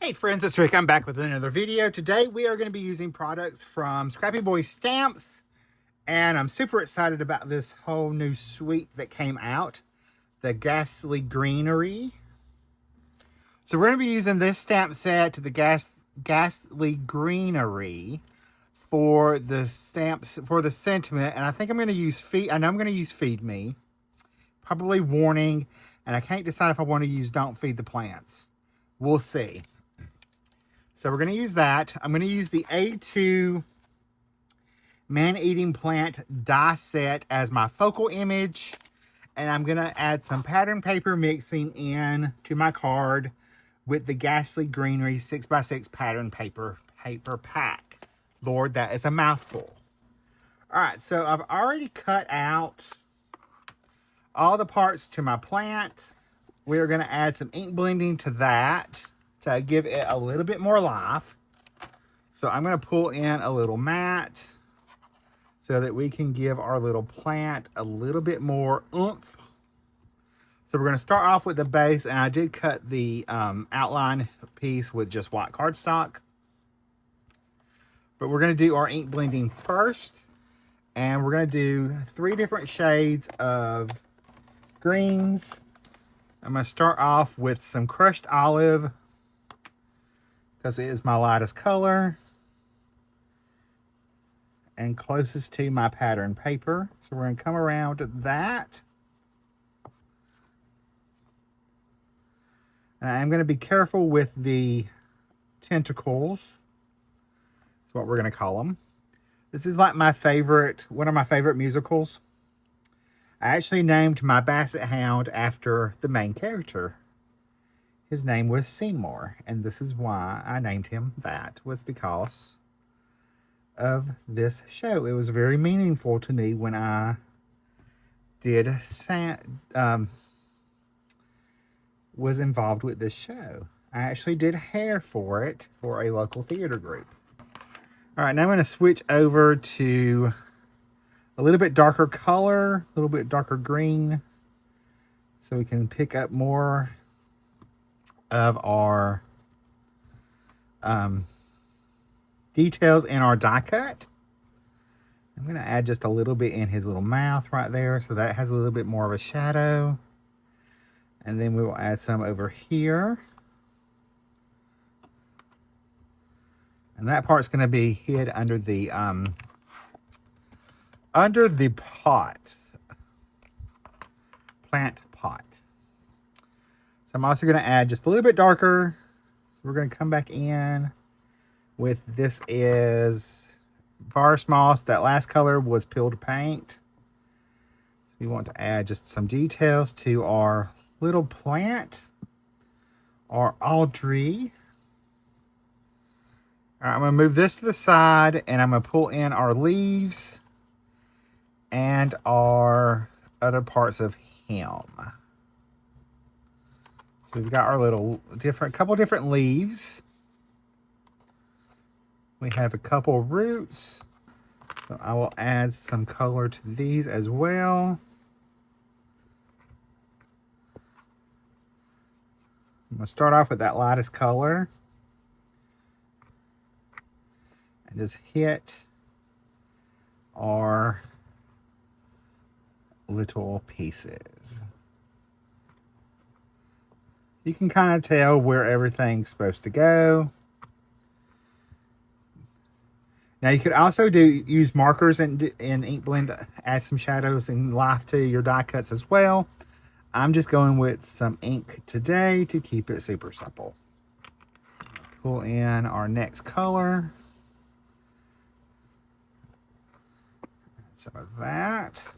Hey friends, it's Rick. I'm back with another video. Today we are going to be using products from Scrappy Boy Stamps, and I'm super excited about this whole new suite that came out, the Ghastly Greenery. So we're going to be using this stamp set to the Ghastly Greenery for the stamps for the sentiment, and I think I'm going to use I know I'm going to use Feed Me, probably Warning, and I can't decide if I want to use Don't Feed the Plants. We'll see. So we're going to use that. I'm going to use the A2 Man-Eating Plant die set as my focal image. And I'm going to add some pattern paper mixing in to my card with the Ghastly Greenery 6x6 pattern paper pack. Lord, that is a mouthful. All right, so I've already cut out all the parts to my plant. We are going to add some ink blending to that to give it a little bit more life. So I'm going to pull in a little mat so that we can give our little plant a little bit more oomph. So we're going to start off with the base, and I did cut the outline piece with just white cardstock. But we're going to do our ink blending first, and we're going to do 3 different shades of greens. I'm going to start off with some crushed olive, because it is my lightest color and closest to my pattern paper. So we're going to come around to that. And I'm going to be careful with the tentacles. That's what we're going to call them. This is like one of my favorite musicals. I actually named my Basset Hound after the main character. His name was Seymour, and this is why I named him that, was because of this show. It was very meaningful to me when I was involved with this show. I actually did hair for it for a local theater group. All right, now I'm going to switch over to a little bit darker color, a little bit darker green, so we can pick up more of our details in our die cut. I'm going to add just a little bit in his little mouth right there, so that has a little bit more of a shadow. And then we will add some over here. And that part's going to be hid under the pot, plant pot. So I'm also going to add just a little bit darker. So we're going to come back in with, this is Varus Moss. That last color was Peeled Paint. We want to add just some details to our little plant, our Audrey. All right, I'm going to move this to the side, and I'm going to pull in our leaves and our other parts of him. So we've got our little couple different leaves. We have a couple roots. So I will add some color to these as well. I'm going to start off with that lightest color. And just hit our little pieces. You can kind of tell where everything's supposed to go. Now you could also use markers and ink blend, add some shadows and life to your die cuts as well. I'm just going with some ink today to keep it super simple. Pull in our next color. Add some of that.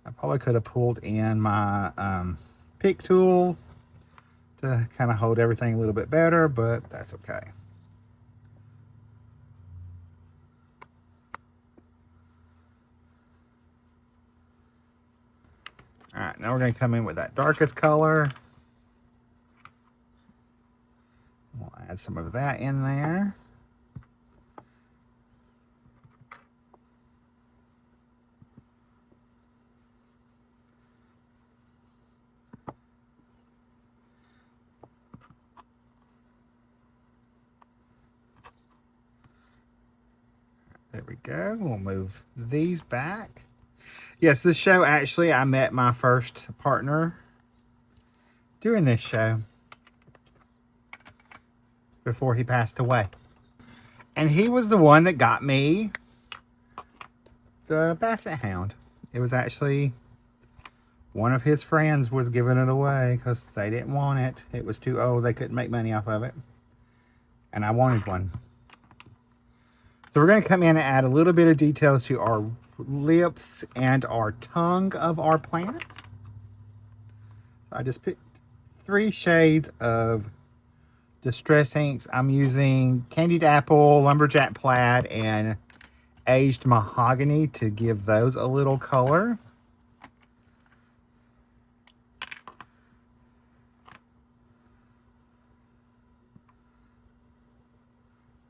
I probably could have pulled in my pick tool to kind of hold everything a little bit better, but that's okay. All right, now we're going to come in with that darkest color. We'll add some of that in there. we go. We'll move these back. Yes, this show, actually, I met my first partner doing this show before he passed away. And he was the one that got me the Basset Hound. It was actually one of his friends was giving it away because they didn't want it. It was too old. They couldn't make money off of it. And I wanted one. So we're going to come in and add a little bit of details to our lips and our tongue of our plant. So I just picked 3 shades of distress inks. I'm using Candied Apple, Lumberjack Plaid, and Aged Mahogany to give those a little color.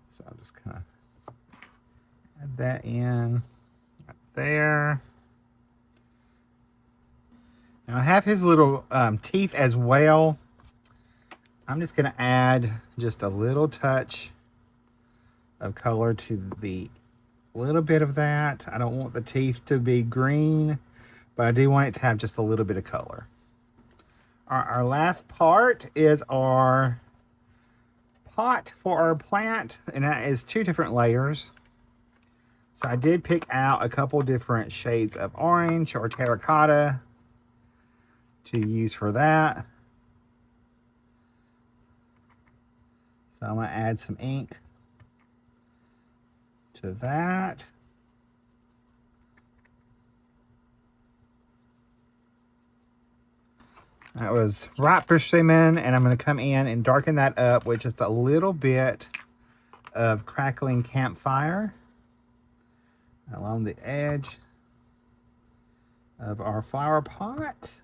So I'm just kind of add that in right there. Now I have his little teeth as well. I'm just going to add just a little touch of color to the little bit of that. I don't want the teeth to be green, but I do want it to have just a little bit of color. Our last part is our pot for our plant, and that is 2 different layers. So I did pick out a couple different shades of orange or terracotta to use for that. So I'm going to add some ink to that. That was ripe persimmon, and I'm going to come in and darken that up with just a little bit of crackling campfire along the edge of our flower pot.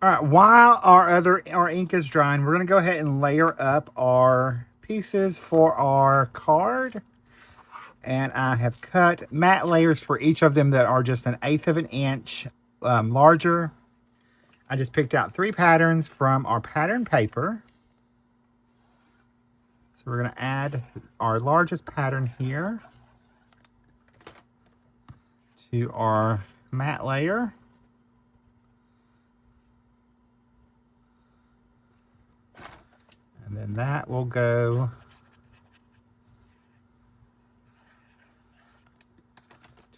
All right, while our ink is drying, we're going to go ahead and layer up our pieces for our card. And I have cut matte layers for each of them that are just 1/8 of an inch larger. I just picked out 3 patterns from our pattern paper. So we're going to add our largest pattern here to our matte layer. And then that will go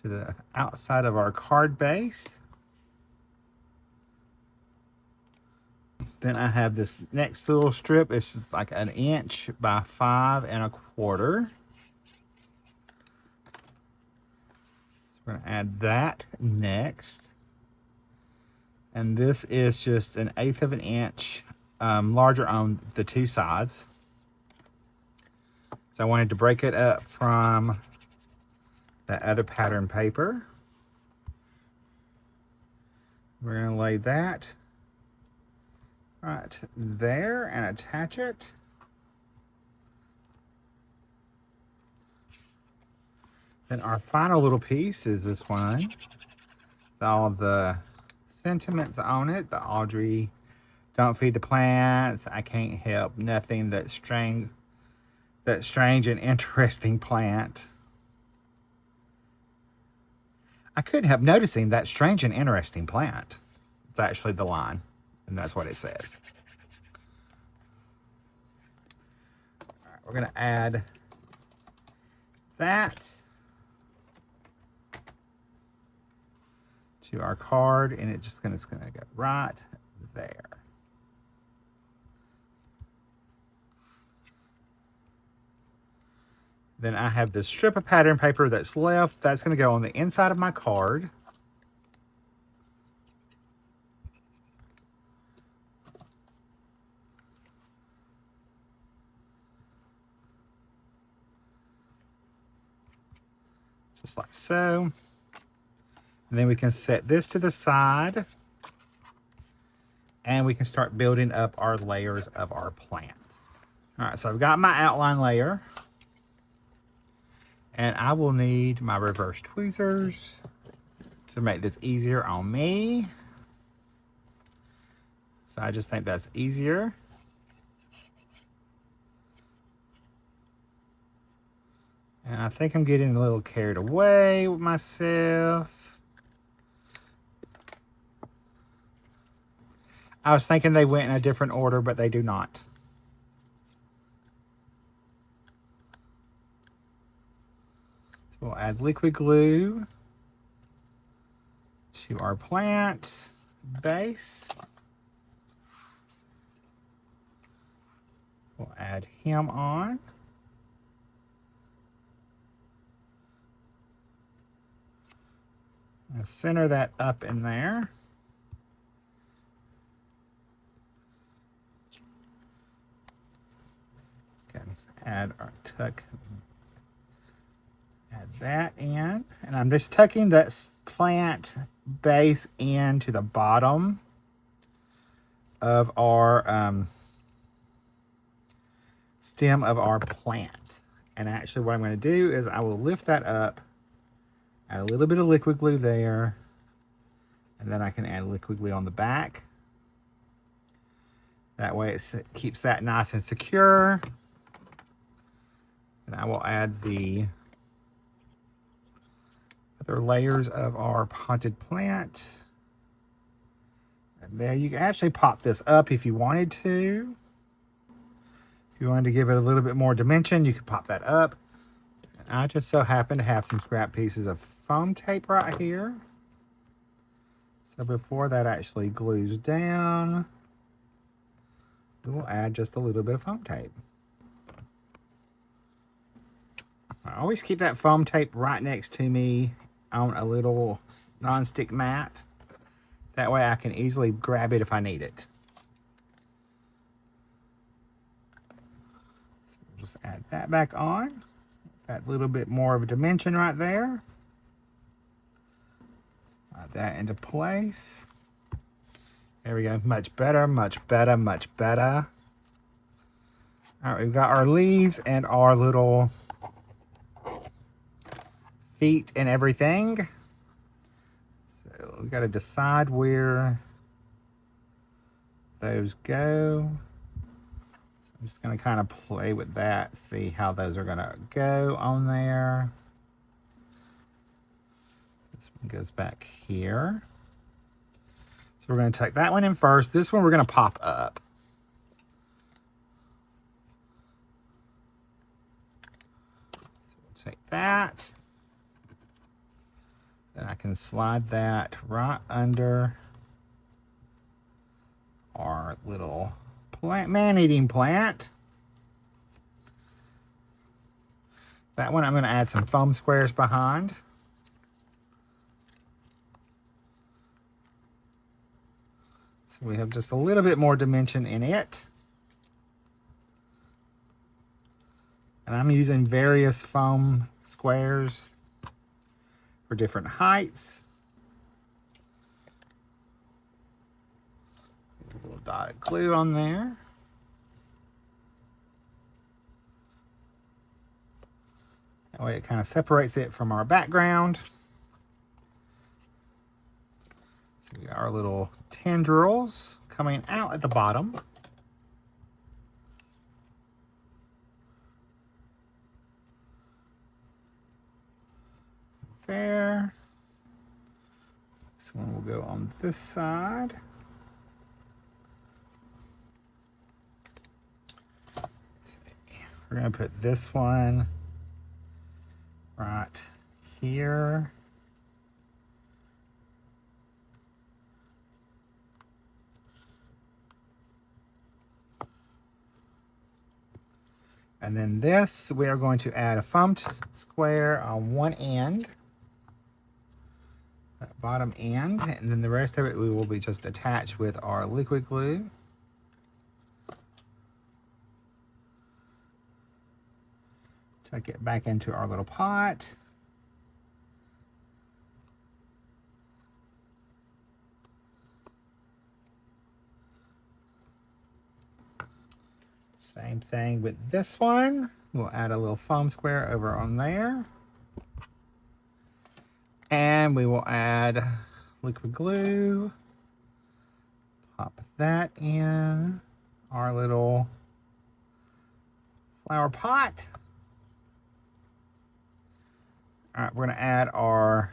to the outside of our card base. Then I have this next little strip. It's just like 1 inch by 5 1/4. So we're going to add that next. And this is just 1/8 of an inch larger on the 2 sides. So I wanted to break it up from that other pattern paper. We're going to lay that right there and attach it. Then our final little piece is this one with all the sentiments on it. The Audrey, don't feed the plants, I can't help nothing, that strange and interesting plant. I couldn't help noticing that strange and interesting plant. It's actually the line, and that's what it says. All right, we're going to add that to our card, and it's going to go right there. Then I have this strip of pattern paper that's left. That's going to go on the inside of my card. Just like so. And then we can set this to the side. And we can start building up our layers of our plant. All right, so I've got my outline layer. And I will need my reverse tweezers to make this easier on me. So I just think that's easier. And I think I'm getting a little carried away with myself. I was thinking they went in a different order, but they do not. So we'll add liquid glue to our plant base. We'll add him on. I'll center that up in there. Okay, add that in. And I'm just tucking that plant base into the bottom of our stem of our plant. And actually what I'm going to do is I will lift that up, add a little bit of liquid glue there, and then I can add liquid glue on the back. That way it keeps that nice and secure. And I will add the other layers of our potted plant. And there, you can actually pop this up if you wanted to. If you wanted to give it a little bit more dimension, you could pop that up. And I just so happen to have some scrap pieces of foam tape right here. So before that actually glues down, we will add just a little bit of foam tape. I always keep that foam tape right next to me on a little non-stick mat. That way I can easily grab it if I need it. So we'll just add that back on. That little bit more of a dimension right there. Slide that into place. There we go. Much better, much better, much better. All right, we've got our leaves and our little feet and everything. So we got to decide where those go. So I'm just going to kind of play with that, see how those are going to go on there. This one goes back here. So we're going to take that one in first. This one we're going to pop up. So we'll take that. Then I can slide that right under our little plant, man-eating plant. That one I'm going to add some foam squares behind. So we have just a little bit more dimension in it. And I'm using various foam squares for different heights. A little dotted glue on there. That way it kind of separates it from our background. So we got our little tendrils coming out at the bottom. There. This one will go on this side. We're going to put this one right here. And then this, we are going to add a foam square on one end, that bottom end, and then the rest of it we will be just attached with our liquid glue. Tuck it back into our little pot. Same thing with this one. We'll add a little foam square over on there. And we will add liquid glue. Pop that in our little flower pot. All right, we're gonna add our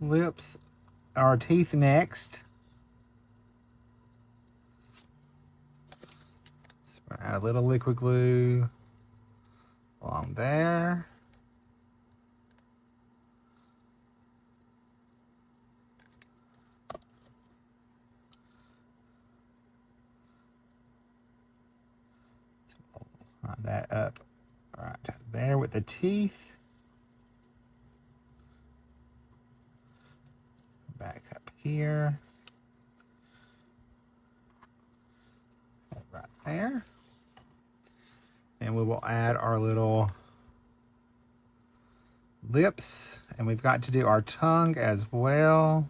lips, our teeth next. So we're gonna add a little liquid glue along there. Line that up right there with the teeth. Back up here. Right there. And we will add our little lips, and we've got to do our tongue as well.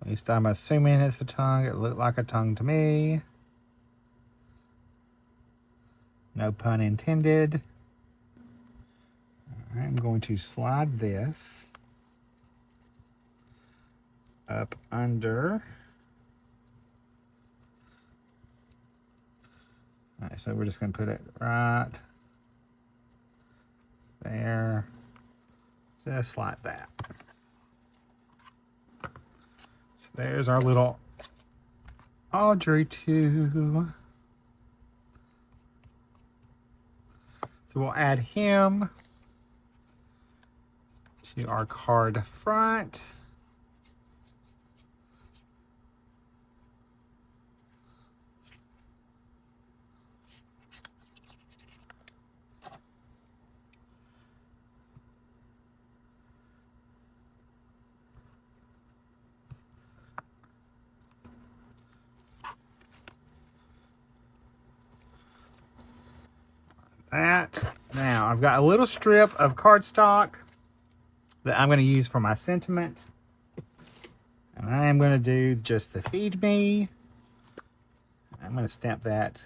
At least I'm assuming it's a tongue. It looked like a tongue to me. No pun intended. All right, I'm going to slide this up under. All right, so we're just going to put it right there, just like that. So there's our little Audrey 2. So we'll add him to our card front. That. Now I've got a little strip of cardstock that I'm going to use for my sentiment. And I am going to do just the feed me. I'm going to stamp that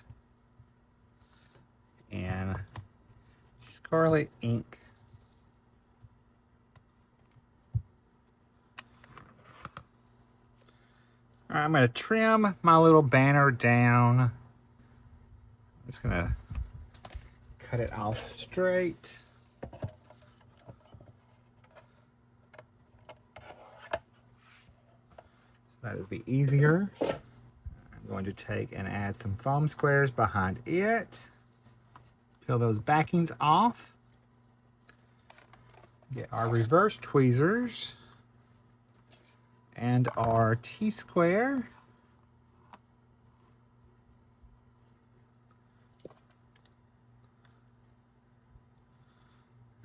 in scarlet ink. All right, I'm going to trim my little banner down. I'm just going to cut it off straight. So that would be easier. I'm going to take and add some foam squares behind it. Peel those backings off. Get our reverse tweezers and our T-square.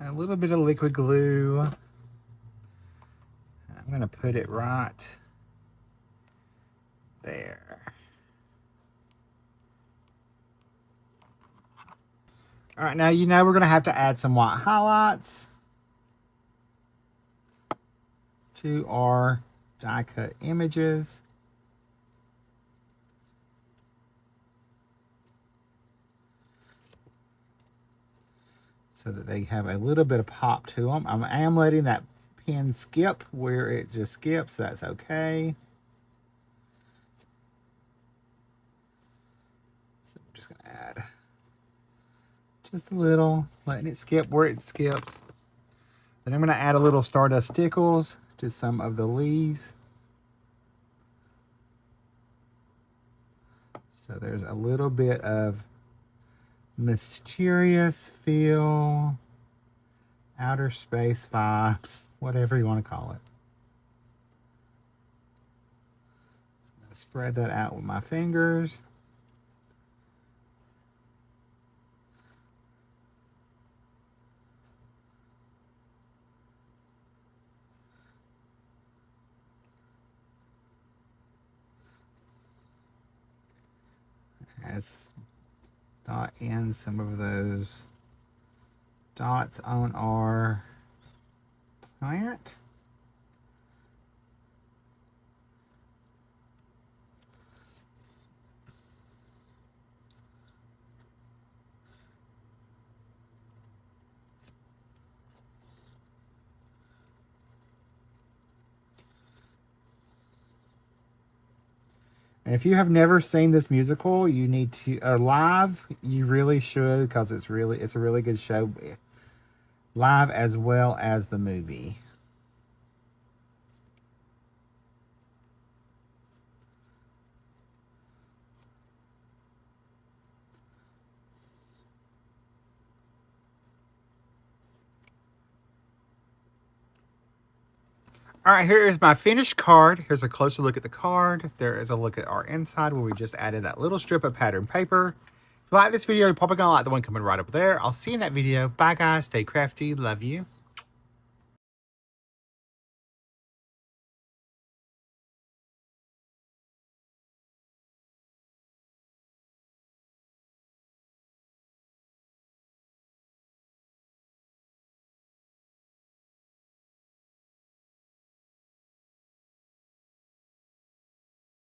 A little bit of liquid glue. I'm going to put it right there. All right, now you know we're going to have to add some white highlights to our die cut images. So that they have a little bit of pop to them. I am letting that pen skip where it just skips. That's okay. So I'm just going to add just a little, letting it skip where it skips. Then I'm going to add a little Stardust Stickles to some of the leaves. So there's a little bit of mysterious feel, outer space vibes, whatever you want to call it. So I'm going to spread that out with my fingers. Let's dot in some of those dots on our plant. And if you have never seen this musical, you need to, live, you really should, because it's a really good show, live as well as the movie. All right, here is my finished card. Here's a closer look at the card. There is a look at our inside where we just added that little strip of pattern paper. If you like this video, you're probably gonna like the one coming right up there. I'll see you in that video. Bye guys, stay crafty, love you.